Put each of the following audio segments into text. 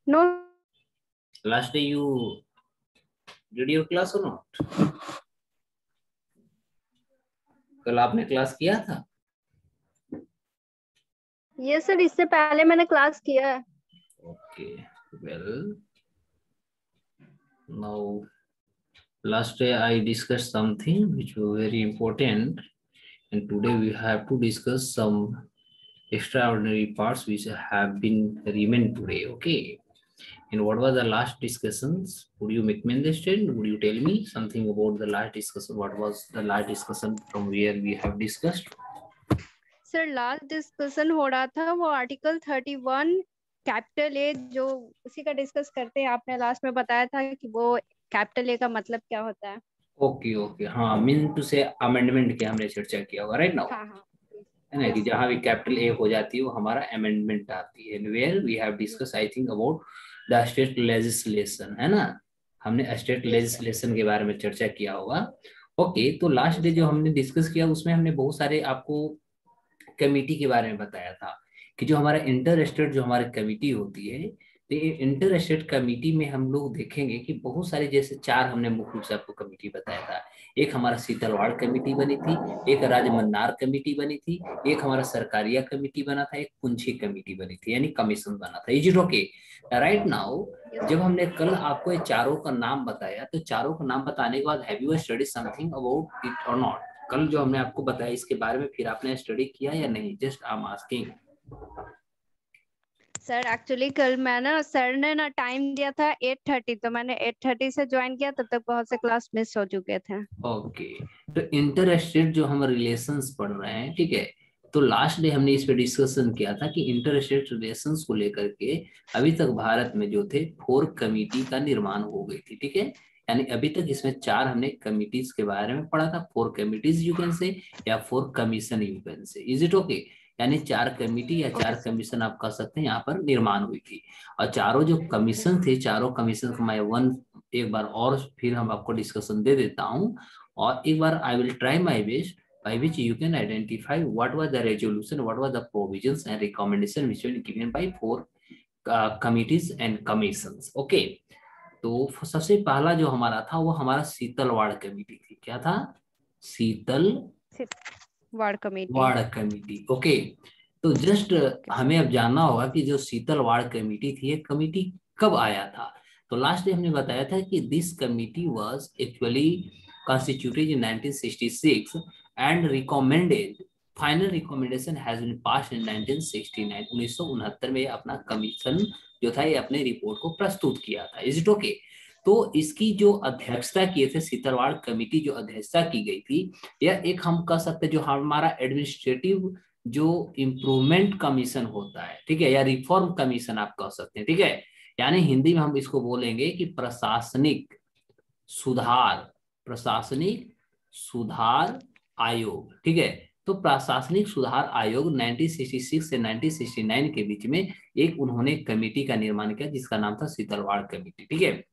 No, Last day you did your class or not? कल आपने class किया था? ये सर इससे पहले मैंने क्लास किया है। Okay, well, now last day I discussed something which was very important, and today we have to discuss some extraordinary parts which have been remained today. Okay, and what was the last discussions? Would you make me understand? Would you tell me something about the last discussion? What was the last discussion from where we have discussed? Sir last discussion हो रहा था वो article 31 capital A, जो उसी का discuss करते हैं। आपने लास्ट में बताया था कि वो कैपिटल ए का मतलब क्या होता है। ओके ओके, हाँ, मीन टू से अमेंडमेंट की हमने चर्चा किया होगा, राइट नाउ, हाँ हाँ। है ना, कि यस। जहां भी कैपिटल ए हो जाती है वो हमारा अमेंडमेंट आती है, where we have discuss I think about the state legislation, है ना। हमने स्टेट यस सर। लेजिस्लेशन के बारे में चर्चा किया होगा। ओके, तो लास्ट डे यस जो सर। हमने डिस्कस किया उसमें हमने बहुत सारे आपको कमेटी के बारे में बताया था, कि जो हमारा इंटर स्टेट जो हमारी कमेटी होती है, तो ये इंटर स्टेट कमेटी में हम लोग देखेंगे कि बहुत सारे, जैसे चार हमने मुख्य रूप से आपको कमेटी बताया था। एक हमारा सीतलवाड़ कमेटी बनी थी, एक राजमन्नार कमेटी बनी थी, एक हमारा सरकारिया कमेटी बना था, एक पुंछी कमेटी बनी थी, यानी कमीशन बना था। Is it okay? Right now, yes जब सर। हमने कल आपको ये चारों का नाम बताया, तो चारों का नाम बताने के बाद have you study something about it और नॉट? कल जो हमने आपको बताया इसके बारे में फिर आपने स्टडी किया या नहीं? Just I am asking. Sir actually कल मैं ना, सर ने ना टाइम दिया था 8:30, तो मैंने 8:30 से ज्वाइन किया, तब तक बहुत से क्लास मिस हो चुके थे। ओके, तो इंटर स्टेट जो हम रिलेशंस पढ़ रहे हैं, ठीक है, तो लास्ट डे हमने इस पे डिस्कशन किया था कि इंटर स्टेट रिलेशंस को लेकर के अभी तक भारत में जो थे 4 कमिटी का निर्माण हो गई थी, ठीक है। यानी अभी तक इसमें 4 हमने कमिटीज के बारे में पढ़ा था, 4 कमिटीज यू कैन से, या 4 commission you can say. Is it okay? यानी 4 कमिटी या ओके 4 सर। कमीशन आप कह सकते हैं यहाँ पर निर्माण हुई थी। और चारों जो कमीशन थे, चारों कमीशन का मैं वन एक बार और फिर हम आपको डिस्कशन दे देता हूँ, और एक बार I will try my best by which you can identify what was the resolution, what was the provisions and recommendation which were given by 4 committees and commissions. Okay, तो सबसे पहला जो हमारा था वो हमारा शीतलवाड़ कमेटी थी। क्या था? शीतल वार्ड कमेटी। वाड़ कमेटी। ओके, तो जस्ट ओके सर। हमें अब जानना होगा कि जो शीतल वाड़ कमेटी थी, ये कमेटी कब आया था। तो लास्ट हमने बताया था कि this committee was actually constituted in 1966 and recommended, final recommendation has been pass in 1969, 1969 में अपना कमीशन जो था ये अपने रिपोर्ट को प्रस्तुत किया था। Is it okay? तो इसकी जो अध्यक्षता किए थे, शीतलवाड़ कमेटी जो अध्यक्षता की गई थी, या एक हम कह सकते हैं जो हमारा एडमिनिस्ट्रेटिव जो इम्प्रूवमेंट कमीशन होता है, ठीक है, या रिफॉर्म कमीशन आप कह सकते हैं, ठीक है। यानी हिंदी में हम इसको बोलेंगे कि प्रशासनिक सुधार, प्रशासनिक सुधार आयोग, ठीक है। तो प्रशासनिक सुधार आयोग 1966 से 1969 के बीच में एक उन्होंने कमेटी का निर्माण किया जिसका नाम था शीतलवाड़ कमेटी, ठीक है।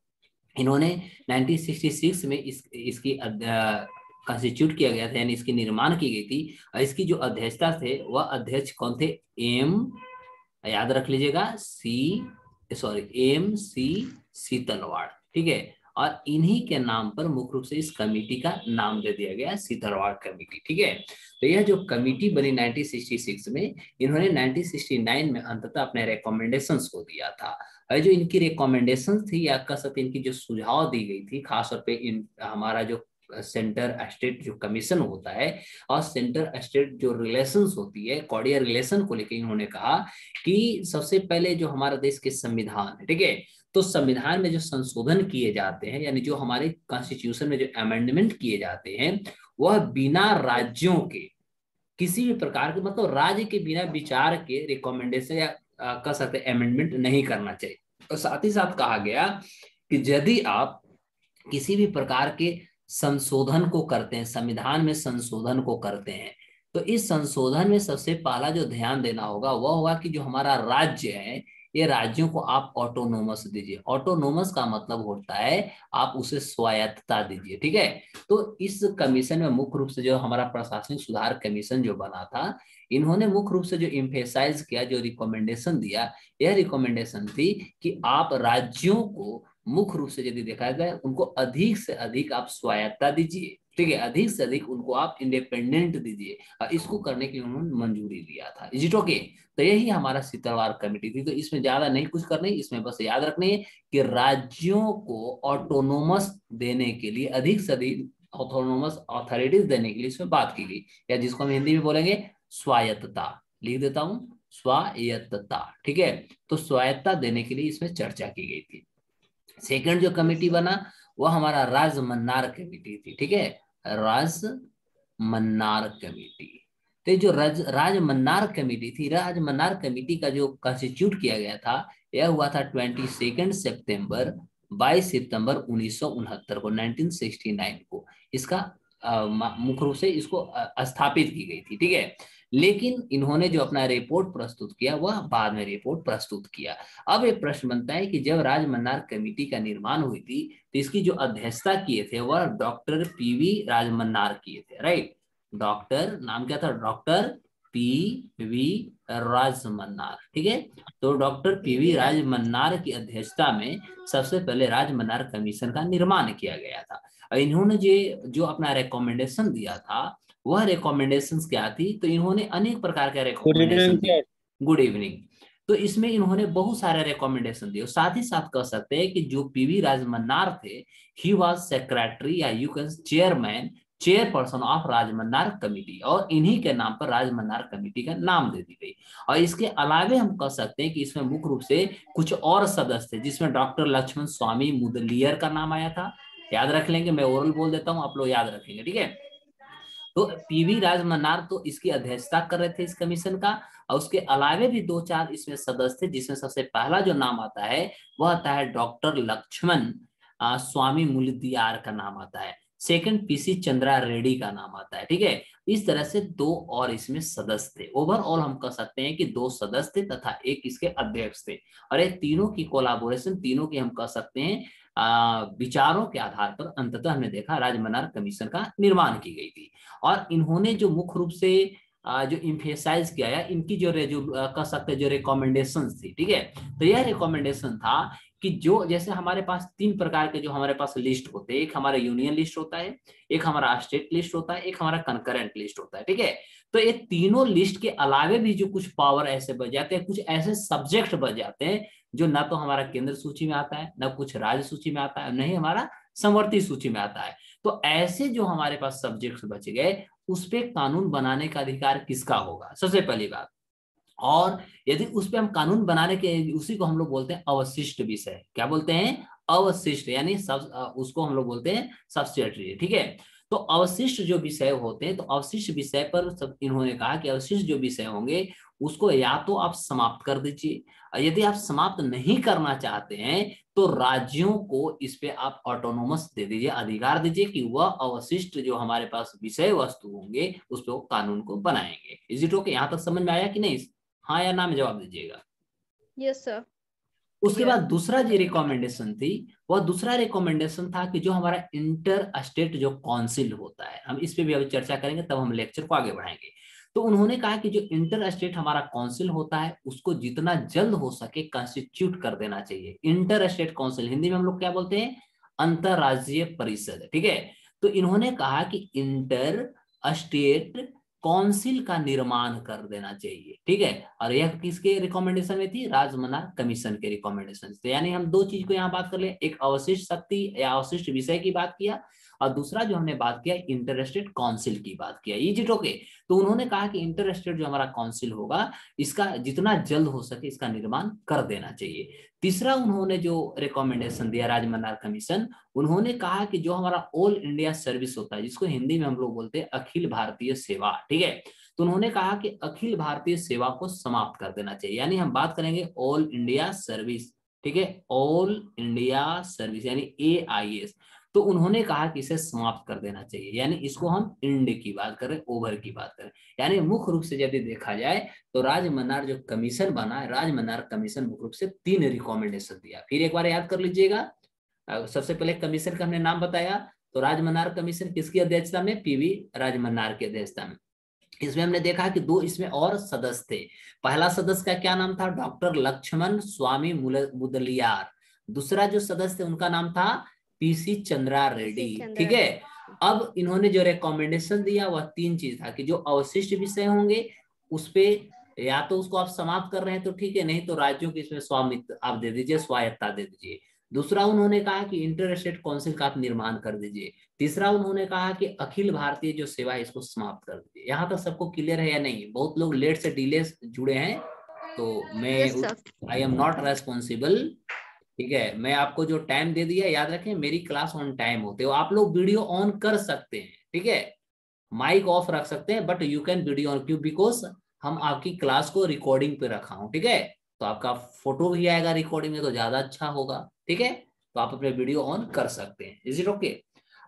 इन्होंने 1966 में इसकी कॉन्स्टिट्यूट किया गया था, यानी इसकी निर्माण की गई थी, और इसकी जो अध्यक्षता थे वह अध्यक्ष कौन थे? एम, याद रख लीजिएगा, एम सी शीतलवाड़, ठीक है। और इन्हीं के नाम पर मुख्य रूप से इस कमेटी का नाम दे दिया गया शीतलवाड़ कमेटी, ठीक है। तो यह जो कमेटी बनी 1966 में, इन्होंने 1969 में अंततः अपने रिकमेंडेशंस को दिया था। और जो इनकी रिकमेंडेशन थी या कह सकते इनकी जो सुझाव दी गई थी, खासतौर पे इन हमारा जो सेंटर स्टेट जो कमीशन होता है और सेंटर स्टेट जो रिलेशंस होती है, कॉर्डियल रिलेशन को लेकर इन्होंने कहा कि सबसे पहले जो हमारा देश के संविधान है, ठीक है, तो संविधान में जो संशोधन किए जाते हैं, यानी जो हमारे कॉन्स्टिट्यूशन में जो अमेंडमेंट किए जाते हैं, वह बिना राज्यों के किसी भी प्रकार के, मतलब राज्य के बिना विचार के रिकमेंडेशन या कह सकते हैं अमेंडमेंट नहीं करना चाहिए। और साथ ही साथ कहा गया कि यदि आप किसी भी प्रकार के संशोधन को करते हैं, संविधान में संशोधन को करते हैं, तो इस संशोधन में सबसे पहला जो ध्यान देना होगा वह होगा कि जो हमारा राज्य है ये राज्यों को आप ऑटोनोमस दीजिए। ऑटोनोमस का मतलब होता है आप उसे स्वायत्तता दीजिए, ठीक है। तो इस कमीशन में मुख्य रूप से जो हमारा प्रशासनिक सुधार कमीशन जो बना था, इन्होंने मुख्य रूप से जो इम्फेसाइज किया, जो रिकमेंडेशन दिया, यह रिकमेंडेशन थी कि आप राज्यों को मुख्य रूप से यदि देखा जाए उनको अधिक से अधिक आप स्वायत्तता दीजिए, ठीक है, अधिक से अधिक उनको आप इंडिपेंडेंट दीजिए। और इसको करने के लिए उन्होंने मंजूरी दिया था। Is it okay? तो यही हमारा सीतलवाड़ कमेटी थी। तो इसमें ज्यादा नहीं कुछ करना है, इसमें बस याद रखनी है कि राज्यों को ऑटोनोमस देने के लिए, अधिक से अधिक ऑटोनोमस अथॉरिटीज देने के लिए इसमें बात की गई, या जिसको हम हिंदी में बोलेंगे स्वायत्तता। लिख देता हूं, स्वायत्तता, ठीक है। तो स्वायत्तता देने के लिए इसमें चर्चा की गई थी। सेकंड जो कमेटी बना वह हमारा राजमन्नार कमेटी थी, ठीक है, राजमन्नार कमेटी। तो ये जो राजमन्नार कमेटी थी, राजमन्नार कमेटी का जो कॉन्स्टिट्यूट किया गया था, यह हुआ था 22 सितंबर 22 सितंबर 1969 को, 1969 को इसका मुख्य रूप से इसको स्थापित की गई थी, ठीक है। लेकिन इन्होंने जो अपना रिपोर्ट प्रस्तुत किया वह बाद में रिपोर्ट प्रस्तुत किया। अब एक प्रश्न बनता है कि जब राजमन्नार कमेटी का निर्माण हुई थी तो इसकी जो अध्यक्षता किए थे वह डॉक्टर पीवी राजमन्नार किए थे, राइट। डॉक्टर, नाम क्या था? डॉक्टर पीवी राजमन्नार, ठीक है। तो डॉक्टर पीवी राजमन्नार की अध्यक्षता में सबसे पहले राजमन्नार कमीशन का निर्माण किया गया था। और इन्होंने जो अपना रिकमेंडेशन दिया था, वह रिकमेंडेशंस क्या थी? तो इन्होंने अनेक प्रकार के रिकमेंडेशन दिए। Good evening. तो इसमें इन्होंने बहुत सारे रिकमेंडेशन दिए। साथ ही साथ कह सकते हैं कि जो पीवी राजमन्नार थे, ही वाज सेक्रेटरी या you can chairperson of Rajamannar committee, और इन्हीं के नाम पर राजमन्नार कमेटी का नाम दे दी गई। और इसके अलावे हम कह सकते हैं कि इसमें मुख्य रूप से कुछ और सदस्य थे, जिसमें डॉक्टर लक्ष्मण स्वामी मुदलियर का नाम आया था। याद रख लेंगे, मैं ओरल बोल देता हूं, आप लोग याद रखेंगे, ठीक है। तो पीवी राजमन्नार तो इसकी अध्यक्षता कर रहे थे इस कमीशन का, और उसके अलावे भी 2-4 इसमें सदस्य थे, जिसमें सबसे पहला जो नाम आता है वह आता है डॉक्टर लक्ष्मण स्वामी मुदलियार का नाम आता है। सेकंड पीसी चंद्रा रेड्डी का नाम आता है, ठीक है। इस तरह से 2 और इसमें सदस्य थे। ओवरऑल हम कह सकते हैं कि 2 सदस्य थे तथा एक इसके अध्यक्ष थे। और ये तीनों की कोलाबोरेशन, तीनों की हम कह सकते हैं विचारों के आधार पर अंततः हमने देखा राजमन्नार कमीशन का निर्माण की गई थी। और इन्होंने जो मुख्य रूप से जो इम्फेसाइज किया है, इनकी जो कह सकते हैं जो रिकमेंडेशन थी, ठीक है। तो यह रिकमेंडेशन था कि जो जैसे हमारे पास 3 प्रकार के जो हमारे पास लिस्ट होते हैं, एक हमारा यूनियन लिस्ट होता है, एक हमारा स्टेट लिस्ट होता है, एक हमारा कंकरेंट लिस्ट होता है, ठीक है। तो ये तीनों लिस्ट के अलावे भी जो कुछ पावर ऐसे बच जाते हैं, कुछ ऐसे सब्जेक्ट बच जाते हैं जो ना तो हमारा केंद्र सूची में आता है, ना कुछ राज्य सूची में आता है, नहीं हमारा समवर्ती सूची में आता है। तो ऐसे जो हमारे पास सब्जेक्ट्स बच गए, उस पे कानून बनाने का अधिकार किसका होगा, सबसे पहली बात। और यदि उस पे हम कानून बनाने के, उसी को हम लोग बोलते हैं अवशिष्ट विषय। क्या बोलते हैं? अवशिष्ट, यानी सब उसको हम लोग बोलते हैं सब्सिडियरी, ठीक है। तो अवशिष्ट जो विषय होते हैं, तो अवशिष्ट विषय पर सब इन्होंने कहा कि अवशिष्ट जो विषय होंगे उसको या तो आप समाप्त कर दीजिए, और यदि आप समाप्त नहीं करना चाहते हैं तो राज्यों को इस पे आप ऑटोनोमस दे दीजिए, अधिकार दीजिए कि वह अवशिष्ट जो हमारे पास विषय वस्तु होंगे उस पर वो कानून को बनाएंगे। Is it okay? यहाँ तक समझ में आया कि नहीं? हाँ या ना में जवाब दीजिएगा। Yes sir. उसके बाद दूसरा जो रिकमेंडेशन थी, वह दूसरा रिकमेंडेशन था कि जो हमारा इंटर स्टेट जो काउंसिल होता है, हम इस पे भी अभी चर्चा करेंगे, तब हम लेक्चर को आगे बढ़ाएंगे। तो उन्होंने कहा कि जो इंटर स्टेट हमारा काउंसिल होता है उसको जितना जल्द हो सके कॉन्स्टिट्यूट कर देना चाहिए। इंटर स्टेट काउंसिल हिंदी में हम लोग क्या बोलते हैं? अंतरराज्यीय परिषद, ठीक है। तो इन्होंने कहा कि इंटर स्टेट काउंसिल का निर्माण कर देना चाहिए, ठीक है। और यह किसके रिकमेंडेशन में थी? राजमन्नार कमीशन के रिकमेंडेशन से। यानी हम 2 चीज को यहाँ बात कर ले, एक अवशिष्ट शक्ति या अवशिष्ट विषय की बात किया, और दूसरा जो हमने बात किया इंटर स्टेट काउंसिल की बात किया। ये जिट ओके। तो उन्होंने कहा कि इंटर स्टेट जो हमारा काउंसिल होगा, इसका जितना जल्द हो सके इसका निर्माण कर देना चाहिए। तीसरा उन्होंने जो रिकमेंडेशन दिया राजमन्नार कमीशन, उन्होंने कहा कि जो हमारा ऑल इंडिया सर्विस होता है, जिसको हिंदी में हम लोग बोलते हैं अखिल भारतीय सेवा, ठीक है। तो उन्होंने कहा कि अखिल भारतीय सेवा को समाप्त कर देना चाहिए। यानी हम बात करेंगे ऑल इंडिया सर्विस, ठीक है, ऑल इंडिया सर्विस यानी AIS। तो उन्होंने कहा कि इसे समाप्त कर देना चाहिए, यानी इसको हम एंड की बात करें, ओवर की बात करें। यानी मुख्य रूप से यदि देखा जाए तो राजमन्नार जो कमीशन बना है, राजमन्नार कमीशन मुख्य रूप से 3 रिकमेंडेशन दिया। फिर एक बार याद कर लीजिएगा। सबसे पहले कमीशन का हमने नाम बताया, तो राजमन्नार कमीशन किसकी अध्यक्षता में? पीवी राजमन्नार की अध्यक्षता में। इसमें हमने देखा कि 2 इसमें और सदस्य थे। पहला सदस्य का क्या नाम था? डॉक्टर लक्ष्मण स्वामी मुदलियार। दूसरा जो सदस्य थे उनका नाम था पीसी चंद्रा रेड्डी। ठीक है। अब इन्होंने जो रिकमेंडेशन दिया वह 3 चीज था कि जो अवशिष्ट विषय होंगे उस पे या तो उसको आप समाप्त कर रहे हैं तो ठीक है, नहीं तो राज्यों की इसमें स्वामित्व आप दे दीजिए, स्वायत्ता दे दीजिए। दूसरा उन्होंने कहा कि इंटर स्टेट काउंसिल का आप निर्माण कर दीजिए। तीसरा उन्होंने कहा कि अखिल भारतीय जो सेवा है इसको समाप्त कर दीजिए। यहाँ तक सबको क्लियर है या नहीं? बहुत लोग लेट से डिले जुड़े हैं, तो मैं आई एम नॉट रेस्पॉन्सिबल। ठीक है, मैं आपको जो टाइम दे दिया याद रखें, मेरी क्लास ऑन टाइम होते हो। आप लोग वीडियो ऑन कर सकते हैं, ठीक है, माइक ऑफ रख सकते हैं, but you can video on. क्यों? बिकॉज हम आपकी क्लास को रिकॉर्डिंग पे रखा हूं, ठीक है, तो आपका फोटो भी आएगा रिकॉर्डिंग में तो ज्यादा अच्छा होगा। ठीक है, तो आप अपने वीडियो ऑन कर सकते हैं। Is it okay?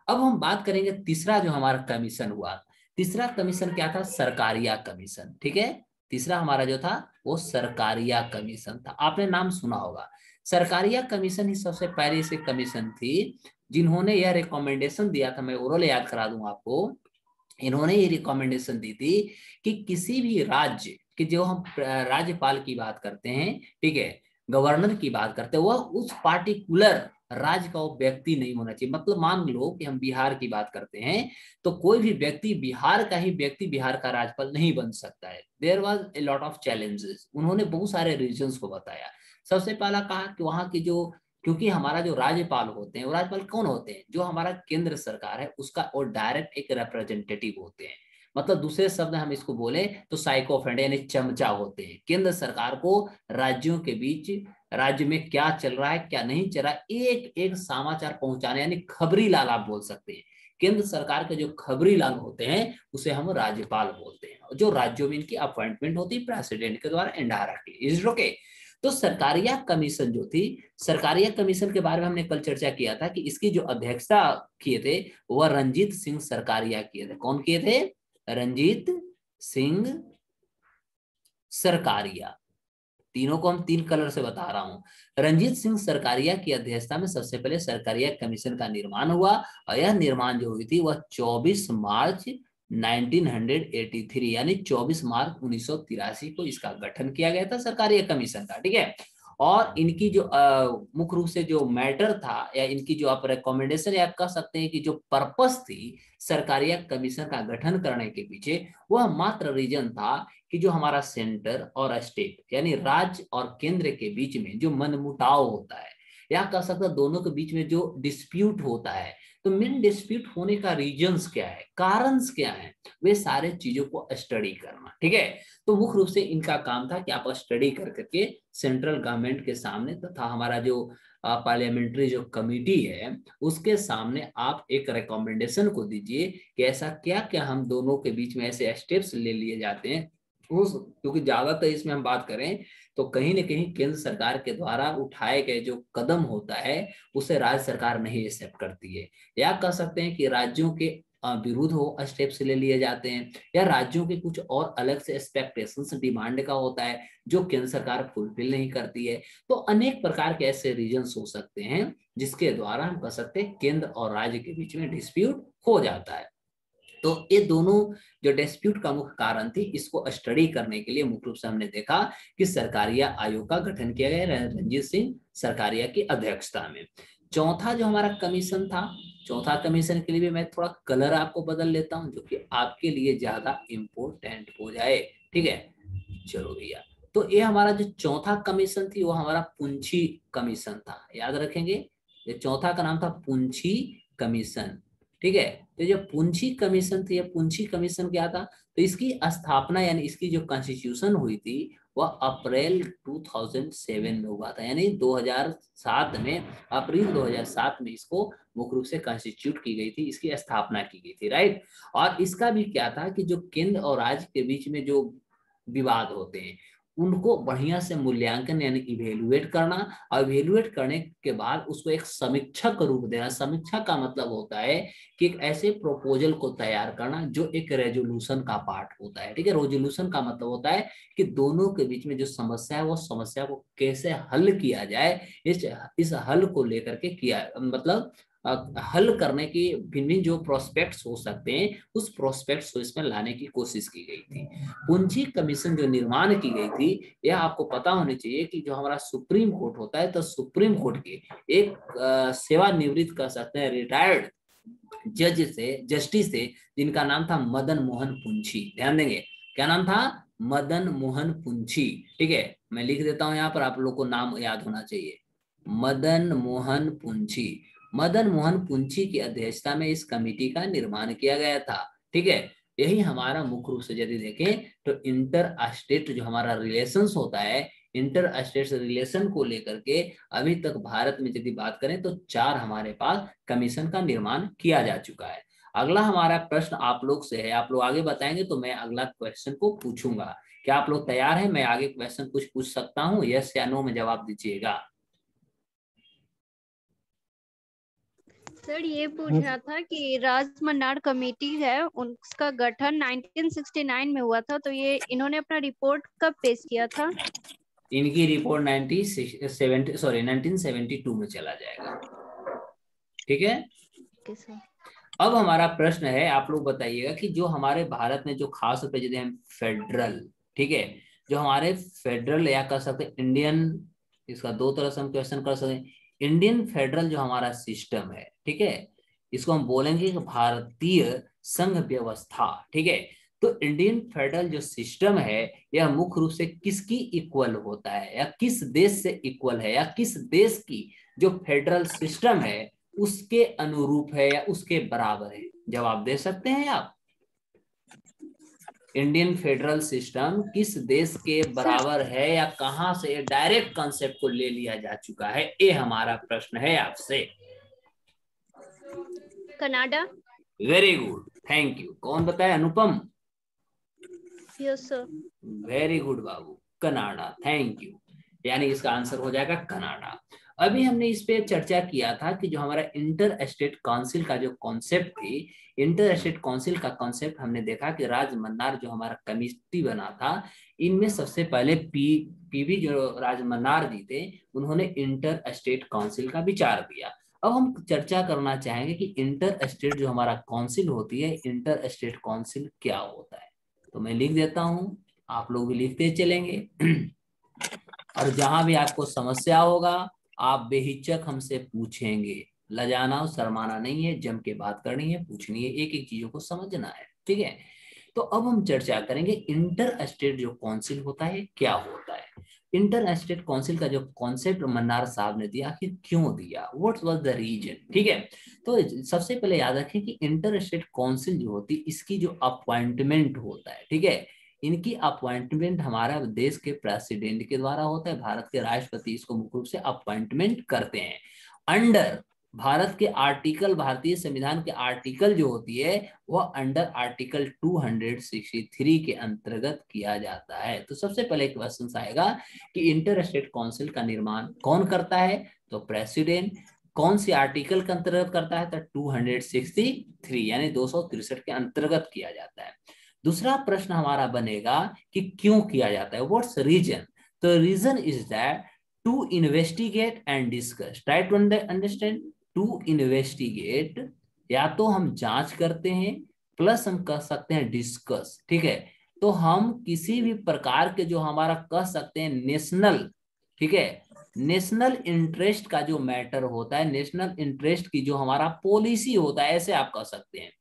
अब हम बात करेंगे तीसरा जो हमारा कमीशन हुआ। तीसरा कमीशन क्या था? सरकारिया कमीशन। ठीक है, तीसरा हमारा जो था वो सरकारिया कमीशन था। आपने नाम सुना होगा। सरकारिया कमीशन ही सबसे पहले से कमीशन थी जिन्होंने यह रिकमेंडेशन दिया था, मैं ओरल याद करा दूं आपको। इन्होंने ये रिकमेंडेशन दी थी कि किसी भी राज्य कि जो हम राज्यपाल की बात करते हैं, ठीक है, गवर्नर की बात करते हैं, वह उस पार्टिकुलर राज्य का वो व्यक्ति नहीं होना चाहिए। मतलब मान लो कि हम बिहार की बात करते हैं, तो कोई भी व्यक्ति बिहार का ही व्यक्ति बिहार का राज्यपाल नहीं बन सकता है। There was a lot of challenges. उन्होंने बहुत सारे रीजंस को बताया। सबसे पहला कहा कि वहां की जो, क्योंकि हमारा जो राज्यपाल होते हैं वो राज्यपाल कौन होते हैं? जो हमारा केंद्र सरकार है उसका और डायरेक्ट एक रिप्रेजेंटेटिव होते हैं। मतलब दूसरे शब्द हम इसको बोले तो साइकोफेंड यानी चमचा होते हैं। केंद्र सरकार को राज्यों के बीच राज्य में क्या चल रहा है क्या नहीं चल रहा है एक एक समाचार पहुंचाने, यानी खबरी लाल आप बोल सकते हैं। केंद्र सरकार के जो खबरी लाल होते हैं उसे हम राज्यपाल बोलते हैं, जो राज्यों में इनकी अपॉइंटमेंट होती है प्रेसिडेंट के द्वारा इनडायरेक्टली। Is okay? तो सरकारिया कमीशन जो थी, सरकारिया कमीशन के बारे में हमने कल चर्चा किया था कि इसकी जो अध्यक्षता किए थे वह रंजीत सिंह सरकारिया किए थे। कौन किए थे? रंजीत सिंह सरकारिया। तीनों को हम 3 कलर से बता रहा हूं। रंजीत सिंह सरकारिया की अध्यक्षता में सबसे पहले सरकारिया कमीशन का निर्माण हुआ, और यह निर्माण जो हुई थी वह 24 मार्च 1983 यानी 24 मार्च 1983 को इसका गठन किया गया था सरकारिया कमीशन का। ठीक है, और इनकी जो मुख्य रूप से जो मैटर था या इनकी जो आप रिकमेंडेशन या कह सकते हैं कि जो पर्पस थी सरकारिया कमीशन का गठन करने के पीछे, वह मात्र रीजन था कि जो हमारा सेंटर और स्टेट यानी राज्य और केंद्र के बीच में जो मनमुटाव होता है या कह सकते हैं दोनों के बीच में जो डिस्प्यूट होता है, तो मेन डिस्प्यूट होने का रीजंस क्या है, कारणस क्या है, वे सारे चीजों को स्टडी करना। ठीक है, तो मुख्य रूप से इनका काम था कि आप स्टडी कर करके सेंट्रल गवर्नमेंट के सामने तथा हमारा जो पार्लियामेंट्री जो कमिटी है उसके सामने आप एक रिकमेंडेशन को दीजिए कि ऐसा क्या क्या हम दोनों के बीच में ऐसे स्टेप्स ले लिए जाते हैं उस, क्योंकि ज्यादातर इसमें हम बात करें तो कहीं न कहीं केंद्र सरकार के द्वारा उठाए गए जो कदम होता है उसे राज्य सरकार नहीं एक्सेप्ट करती है, या कह सकते हैं कि राज्यों के विरुद्ध हो स्टेप्स ले लिए जाते हैं, या राज्यों के कुछ और अलग से एक्सपेक्टेशंस डिमांड का होता है जो केंद्र सरकार फुलफिल नहीं करती है। तो अनेक प्रकार के ऐसे रीजंस हो सकते हैं जिसके द्वारा हम कह सकते हैं केंद्र और राज्य के बीच में डिस्प्यूट हो जाता है। तो ये दोनों जो डिस्प्यूट का मुख्य कारण थी इसको स्टडी करने के लिए मुख्य रूप से हमने देखा कि सरकारिया आयोग का गठन किया गया रंजीत सिंह सरकारिया की अध्यक्षता में। चौथा जो हमारा कमीशन था, चौथा कमीशन के लिए भी मैं थोड़ा कलर आपको बदल लेता हूं जो कि आपके लिए ज्यादा इंपोर्टेंट हो जाए। ठीक है, चलो भैया, तो ये हमारा जो चौथा कमीशन थी वो हमारा पुंछी कमीशन था। याद रखेंगे, ये चौथा का नाम था पुंछी कमीशन। ठीक है, तो जो पुंछी कमीशन थी, पुंछी कमीशन क्या था? तो इसकी स्थापना यानी इसकी जो कॉन्स्टिट्यूशन हुई थी वह अप्रैल 2007 में हुआ था, यानी 2007 में, अप्रैल 2007 में इसको मुख्य रूप से कॉन्स्टिट्यूट की गई थी, इसकी स्थापना की गई थी। राइट, और इसका भी क्या था कि जो केंद्र और राज्य के बीच में जो विवाद होते हैं उनको बढ़िया से मूल्यांकन यानी इवेल्युएट करना, और इवेल्युएट करने के बाद उसको एक समीक्षा का रूप देना। समीक्षा का मतलब होता है कि एक ऐसे प्रपोजल को तैयार करना जो एक रेजोल्यूशन का पार्ट होता है। ठीक है, रेजोल्यूशन का मतलब होता है कि दोनों के बीच में जो समस्या है वो समस्या को कैसे हल किया जाए, इस हल को लेकर के किया, मतलब हल करने की भिन्न जो प्रोस्पेक्ट्स हो सकते हैं उस प्रोस्पेक्ट्स को इसमें लाने की कोशिश की गई थी। पूंजी कमीशन जो निर्माण की गई थी, यह आपको पता होनी चाहिए कि जो हमारा सुप्रीम कोर्ट होता है, तो सुप्रीम कोर्ट के एक सेवानिवृत्त कर सकते हैं रिटायर्ड जस्टिस थे, जिनका नाम था मदन मोहन पुंछी। ध्यान देंगे, क्या नाम था? मदन मोहन पुंछी। ठीक है, मैं लिख देता हूं यहाँ पर, आप लोग को नाम याद होना चाहिए, मदन मोहन पुंछी। मदन मोहन पुंछी की अध्यक्षता में इस कमेटी का निर्माण किया गया था। ठीक है, यही हमारा मुख्य रूप से यदि देखें तो इंटर स्टेट जो हमारा रिलेशंस होता है, इंटर स्टेट रिलेशन को लेकर के अभी तक भारत में यदि बात करें तो 4 हमारे पास कमीशन का निर्माण किया जा चुका है। अगला हमारा प्रश्न आप लोग से है, आप लोग आगे बताएंगे तो मैं अगला क्वेश्चन को पूछूंगा। क्या आप लोग तैयार हैं? मैं आगे क्वेश्चन कुछ पूछ सकता हूँ, यस या नो में जवाब दीजिएगा। सर ये पूछा था कि राजमन्नार कमेटी है, उसका गठन 1969 में हुआ था, तो ये इन्होंने अपना रिपोर्ट कब पेश किया था? इनकी रिपोर्ट 1972 में चला जाएगा। ठीक है, सर अब हमारा प्रश्न है, आप लोग बताइएगा कि जो हमारे भारत में जो खास तौर पे यदि हम फेडरल, ठीक है, जो हमारे फेडरल या कर सकते इंडियन, इसका दो तरह से हम क्वेश्चन कर सकते हैं। इंडियन फेडरल जो हमारा सिस्टम है, ठीक है, इसको हम बोलेंगे कि भारतीय संघ व्यवस्था। ठीक है, तो इंडियन फेडरल जो सिस्टम है यह मुख्य रूप से किसकी इक्वल होता है, या किस देश से इक्वल है, या किस देश की जो फेडरल सिस्टम है उसके अनुरूप है या उसके बराबर है? जवाब दे सकते हैं आप। इंडियन फेडरल सिस्टम किस देश के बराबर है, या कहां से डायरेक्ट कॉन्सेप्ट को ले लिया जा चुका है, ये हमारा प्रश्न है आपसे। Canada. Very good, thank you. कौन बताए? Anupam. Yes sir. Very good बाबू, कनाडा, थैंक यू। यानी इसका आंसर हो जाएगा कनाडा। अभी हमने इस पे चर्चा किया था कि जो हमारा इंटर स्टेट काउंसिल का जो कॉन्सेप्ट थी, इंटर स्टेट काउंसिल का कॉन्सेप्ट हमने देखा कि राजमन्नार जो हमारा कमिटी बना था, इनमें सबसे पहले पीवी जो राजमन्नार जी थे, उन्होंने इंटर स्टेट काउंसिल का विचार दिया। अब हम चर्चा करना चाहेंगे कि इंटर स्टेट जो हमारा काउंसिल होती है, इंटर स्टेट काउंसिल क्या होता है। तो मैं लिख देता हूं, आप लोग भी लिखते चलेंगे। और जहां भी आपको समस्या होगा आप बेहिचक हमसे पूछेंगे, लजाना और शर्माना नहीं है, जम के बात करनी है, पूछनी है, एक एक चीजों को समझना है। ठीक है, तो अब हम चर्चा करेंगे इंटर स्टेट जो काउंसिल होता है क्या होता है। इंटर स्टेट काउंसिल का जो कॉन्सेप्ट मन्नार साहब ने दिया, आखिर क्यों दिया, व्हाट वाज द रीजन। ठीक है, तो सबसे पहले याद रखें कि इंटर स्टेट काउंसिल जो होती है इसकी जो अपॉइंटमेंट होता है, ठीक है, इनकी अपॉइंटमेंट हमारा देश के प्रेसिडेंट के द्वारा होता है। भारत के राष्ट्रपति इसको मुख्य रूप से अपॉइंटमेंट करते हैं अंडर भारत के आर्टिकल, भारतीय संविधान के आर्टिकल जो होती है वह अंडर आर्टिकल 263 के अंतर्गत किया जाता है। तो सबसे पहले क्वेश्चन आएगा कि इंटर स्टेट काउंसिल का निर्माण कौन करता है, तो प्रेसिडेंट। कौन सी आर्टिकल के अंतर्गत करता है, तो 263 यानी 263 के अंतर्गत किया जाता है। दूसरा प्रश्न हमारा बनेगा कि क्यों किया जाता है, व्हाट्स रीजन। तो reason is that to investigate and discuss, try to understand. To investigate, या तो हम जांच करते हैं, प्लस हम कह सकते हैं डिस्कस। ठीक है, तो हम किसी भी प्रकार के जो हमारा कह सकते हैं नेशनल, ठीक है, नेशनल इंटरेस्ट का जो मैटर होता है, नेशनल इंटरेस्ट की जो हमारा पॉलिसी होता है, ऐसे आप कह सकते हैं।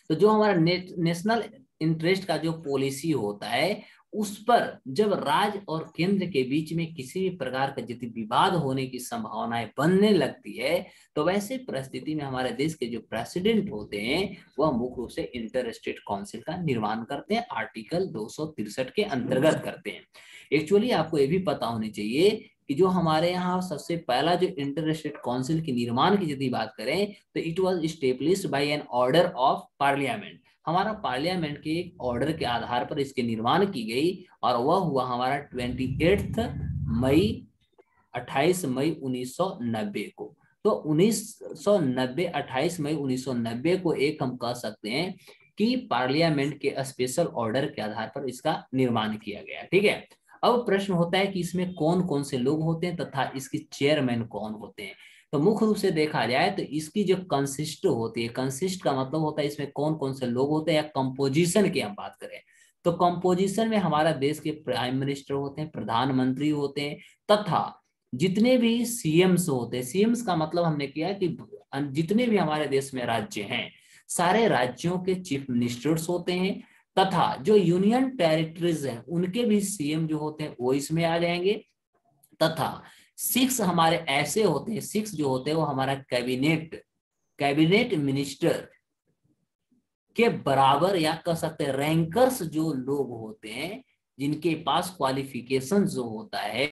तो जो हमारा नेशनल इंटरेस्ट का जो पॉलिसी होता है उस पर जब राज्य और केंद्र के बीच में किसी भी प्रकार का यदि विवाद होने की संभावनाएं बनने लगती है, तो वैसे परिस्थिति में हमारे देश के जो प्रेसिडेंट होते हैं वह मुख्य रूप से इंटर स्टेट काउंसिल का निर्माण करते हैं, आर्टिकल 263 के अंतर्गत करते हैं। एक्चुअली आपको ये भी पता होनी चाहिए कि जो हमारे यहाँ सबसे पहला जो इंटर स्टेट काउंसिल के निर्माण की यदि बात करें तो it was established by an order of parliament. हमारा पार्लियामेंट के एक ऑर्डर के आधार पर इसके निर्माण की गई और वह हुआ हमारा 28 मई 1990 को। तो 28 मई 1990 को एक हम कह सकते हैं कि पार्लियामेंट के स्पेशल ऑर्डर के आधार पर इसका निर्माण किया गया। ठीक है, अब प्रश्न होता है कि इसमें कौन कौन से लोग होते हैं तथा इसके चेयरमैन कौन होते हैं। तो मुख्य रूप से देखा जाए तो इसकी जो कंसिस्ट होती है, कंसिस्ट का मतलब होता है इसमें कौन कौन से लोग होते हैं, या कंपोजिशन की हम बात करें तो कंपोजिशन में हमारा देश के प्राइम मिनिस्टर होते हैं, प्रधानमंत्री होते हैं, तथा जितने भी सीएम्स होते हैं, सीएम्स का मतलब हमने किया कि जितने भी हमारे देश में राज्य हैं सारे राज्यों के चीफ मिनिस्टर्स होते हैं, तथा जो यूनियन टेरिटरीज हैं उनके भी सीएम जो होते हैं वो इसमें आ जाएंगे, तथा 6 हमारे ऐसे होते हैं, 6 जो होते हैं वो हमारा कैबिनेट मिनिस्टर के बराबर या कह सकते हैं रैंकर्स जो लोग होते हैं जिनके पास क्वालिफिकेशन जो होता है